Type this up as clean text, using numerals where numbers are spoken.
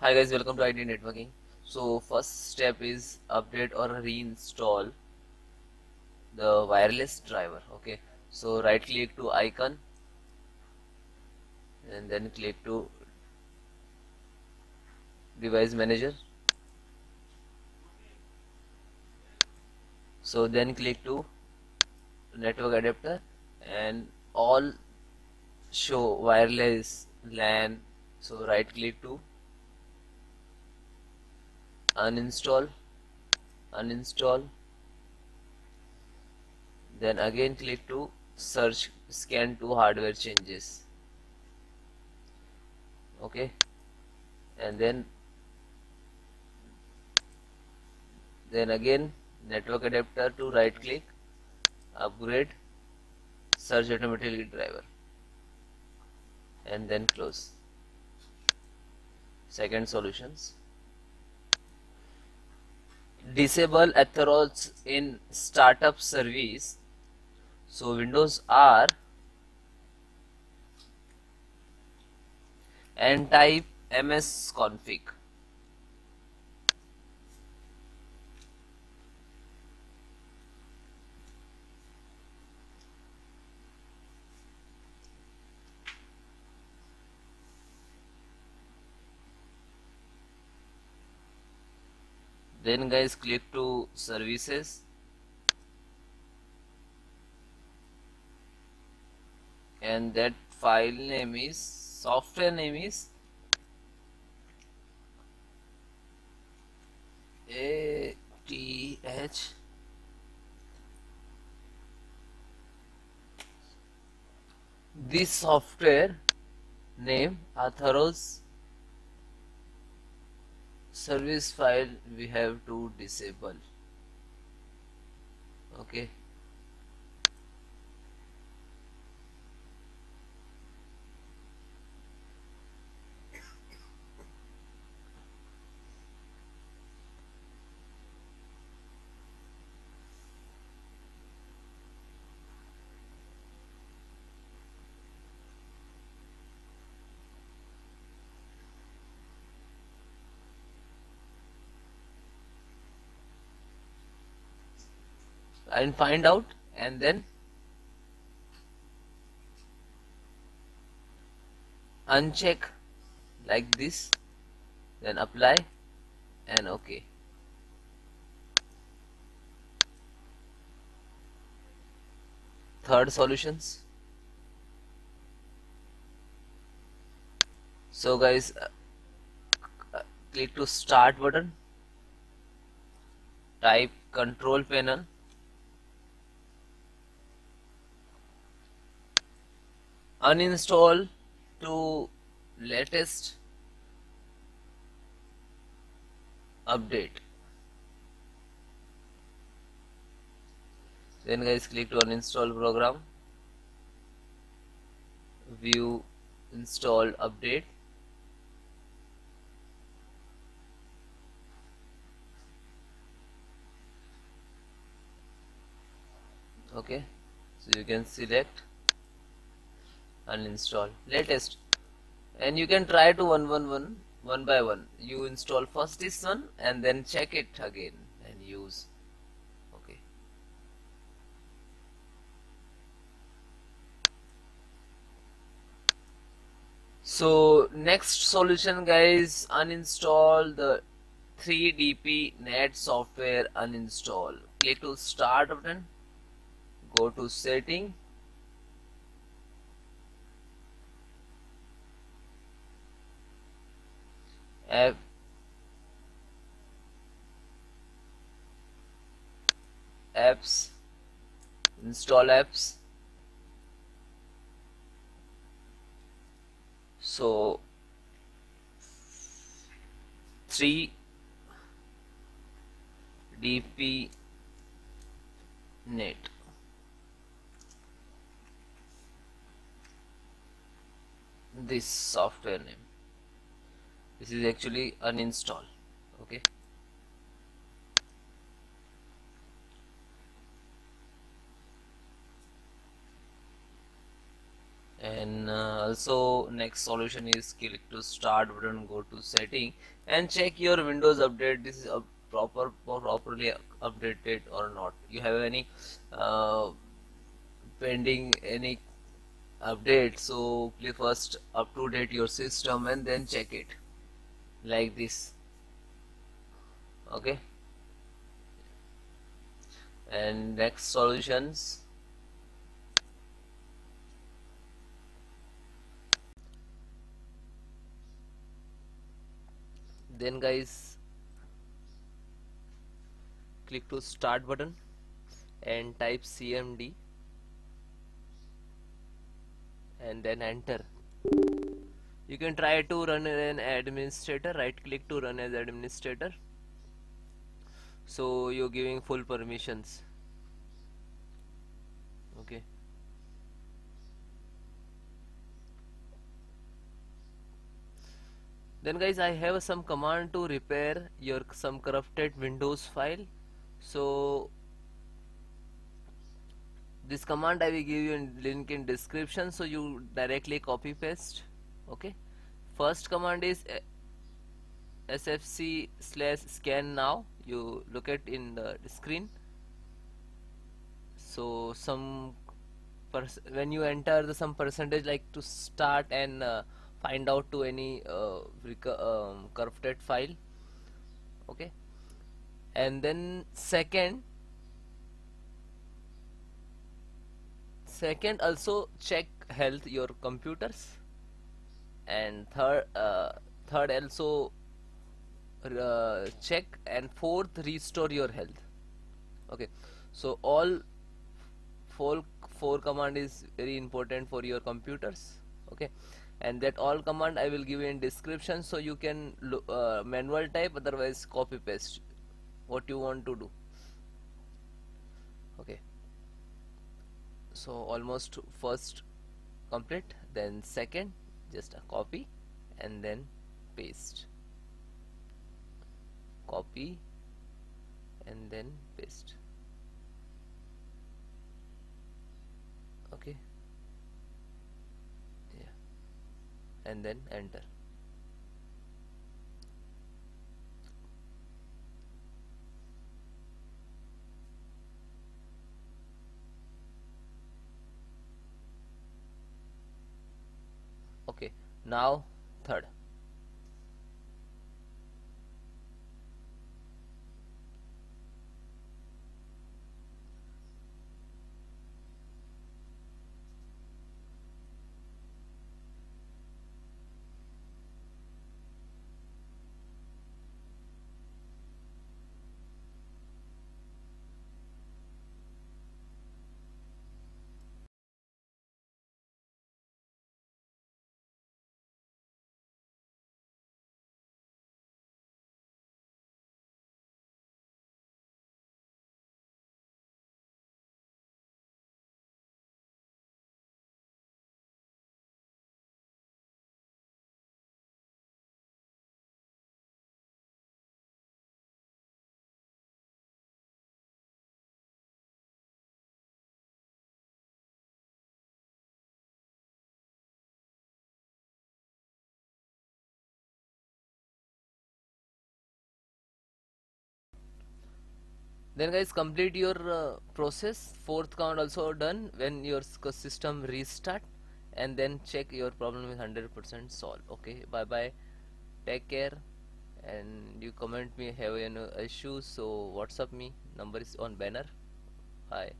Hi guys, welcome to IT Networking. So first step is update or reinstall the wireless driver. Okay, so right click to icon and then click to device manager. So then click to network adapter and all show wireless LAN. So right click to uninstall, uninstall, then again click to search scan to hardware changes. Okay, and then again network adapter to right click upgrade search automatically driver and then close. Second solutions, disable authorize in startup service. So Windows R and type ms config. Then guys click to services and that file name is software name is ATH this software name authorize service file we have to disable. Okay, and find out and then uncheck like this, then apply and OK. Third solutions, so guys click to start button, type control panel, uninstall to latest update. Then guys click to uninstall program, view install update. Okay, so you can select uninstall latest and you can try to one by one. You install first this one and then check it again and use. Okay, so next solution guys, uninstall the 3DP net software. Uninstall, click to start button, go to setting, apps, install apps. So 3DP net, this software name, this is actually uninstall. Okay, and Also, next solution is click to start button, go to setting and check your Windows update. This is a properly updated or not. You have any pending any update, so please first up to date your system and then check it like this. Okay, and next solutions, then guys click to start button and type cmd and then enter. You can try to run an administrator, right click to run as administrator, so you're giving full permissions. Okay, then guys I have some command to repair your some corrupted Windows file. So this command I will give you in link in description, so you directly copy paste. Okay, first command is sfc/scannow. You look at in the screen. So some when you enter the some percentage like to start and find out to any corrupted file. Okay, and then second also check health your computers, and third also check, and fourth restore your health. Okay, so all four command is very important for your computers. Okay, and that all command I will give you in description, so you can manual type, otherwise copy paste what you want to do. Okay, so almost first complete, then second just a copy and then paste, copy and then paste. Okay, yeah, and then enter. Okay, now third. Then guys complete your process. Fourth count also done. When your system restart, and then check your problem is 100% solved. Okay, bye bye, take care, and you comment me have any issues, so WhatsApp me, number is on banner. Bye.